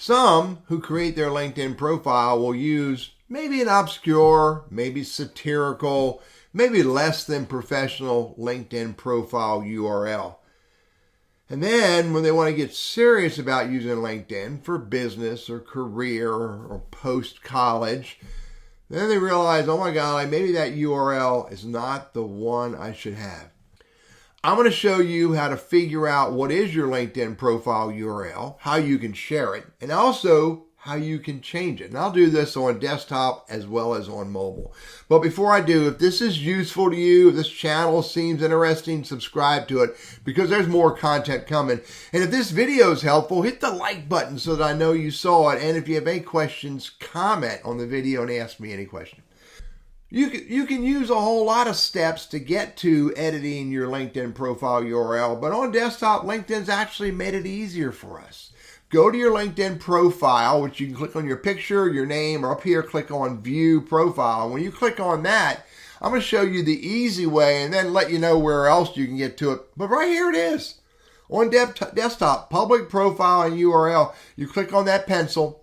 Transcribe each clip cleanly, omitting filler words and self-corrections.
Some who create their LinkedIn profile will use maybe an obscure, maybe satirical, maybe less than professional LinkedIn profile URL. And then when they want to get serious about using LinkedIn for business or career or post-college, then they realize, oh my God, maybe that URL is not the one I should have. I'm going to show you how to figure out what is your LinkedIn profile URL, how you can share it, and also how you can change it. And I'll do this on desktop as well as on mobile. But before I do, if this is useful to you, if this channel seems interesting, subscribe to it because there's more content coming. And if this video is helpful, hit the like button so that I know you saw it. And if you have any questions, comment on the video and ask me any question. You can use a whole lot of steps to get to editing your LinkedIn profile URL, but on desktop, LinkedIn's actually made it easier for us. Go to your LinkedIn profile, which you can click on your picture, your name, or up here, click on View Profile. When you click on that, I'm going to show you the easy way and then let you know where else you can get to it. But right here it is. On desktop, Public Profile and URL, you click on that pencil.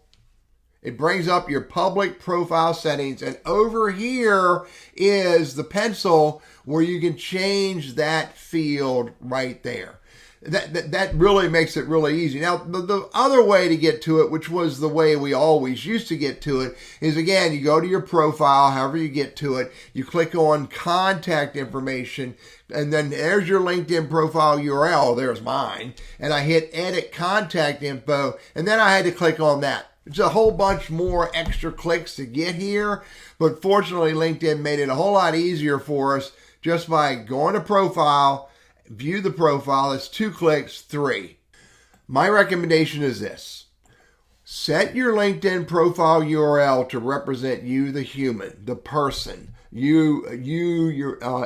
It brings up your public profile settings, and over here is the pencil where you can change that field right there. That really makes it really easy. Now, the other way to get to it, which was the way we always used to get to it, is again, you go to your profile, however you get to it, you click on contact information, and then there's your LinkedIn profile URL, there's mine, and I hit edit contact info, and then I had to click on that. It's a whole bunch more extra clicks to get here, but fortunately LinkedIn made it a whole lot easier for us just by going to profile, view the profile. It's 2 clicks, 3. My recommendation is this. Set your LinkedIn profile URL to represent you, the human, the person, you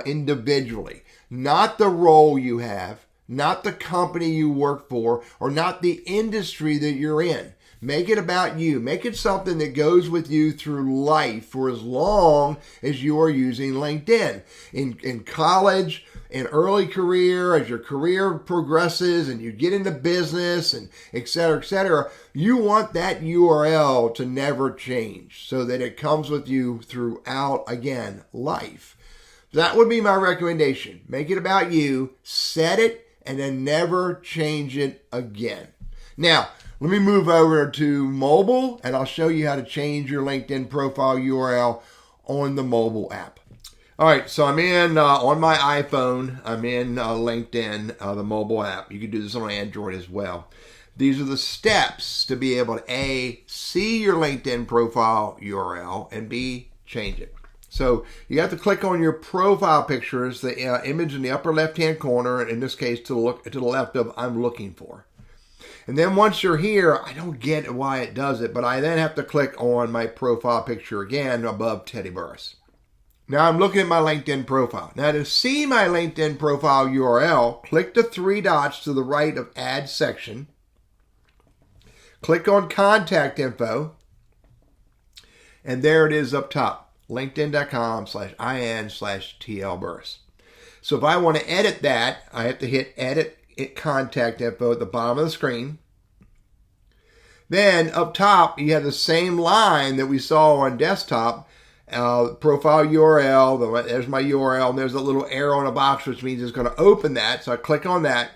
individually, not the role you have, not the company you work for, or not the industry that you're in. Make it about you. Make it something that goes with you through life for as long as you are using LinkedIn. In college, in early career, as your career progresses and you get into business and et cetera, you want that URL to never change so that it comes with you throughout, again, life. That would be my recommendation. Make it about you, set it, and then never change it again. Now, let me move over to mobile, and I'll show you how to change your LinkedIn profile URL on the mobile app. All right, so I'm in on my iPhone. I'm in LinkedIn, the mobile app. You can do this on Android as well. These are the steps to be able to A, see your LinkedIn profile URL, and B, change it. So you have to click on your profile pictures, the image in the upper left-hand corner, in this case to the left of I'm looking for. And then once you're here, I don't get why it does it, but I then have to click on my profile picture again above Teddy Burriss. Now I'm looking at my LinkedIn profile. Now to see my LinkedIn profile URL, click the 3 dots to the right of Add Section. Click on Contact Info. And there it is up top, linkedin.com/in/tlburriss. So if I want to edit that, I have to hit Edit Contact Info at the bottom of the screen. Then up top, you have the same line that we saw on desktop, profile URL. There's my URL, and there's a little arrow in a box, which means it's going to open that. So I click on that,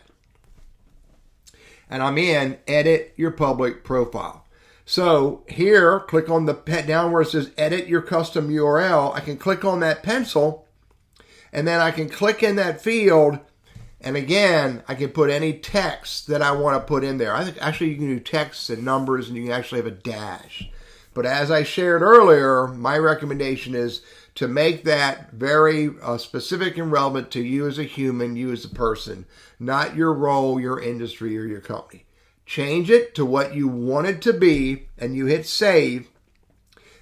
and I'm in Edit Your Public Profile. So here, click on the down where it says Edit Your Custom URL. I can click on that pencil, and then I can click in that field. And again, I can put any text that I want to put in there. I think actually you can do text and numbers, and you can actually have a dash. But as I shared earlier, my recommendation is to make that very specific and relevant to you as a human, you as a person, not your role, your industry, or your company. Change it to what you want it to be, and you hit Save.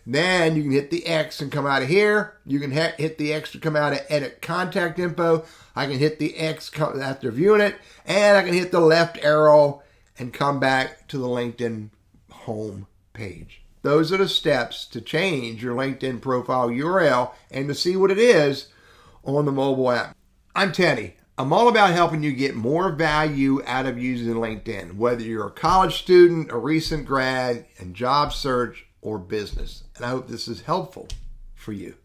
Then you can hit the X and come out of here. You can hit the X to come out of Edit Contact Info. I can hit the X after viewing it, and I can hit the left arrow and come back to the LinkedIn home page. Those are the steps to change your LinkedIn profile URL and to see what it is on the mobile app. I'm Teddy. I'm all about helping you get more value out of using LinkedIn, whether you're a college student, a recent grad, in job search, or business. And I hope this is helpful for you.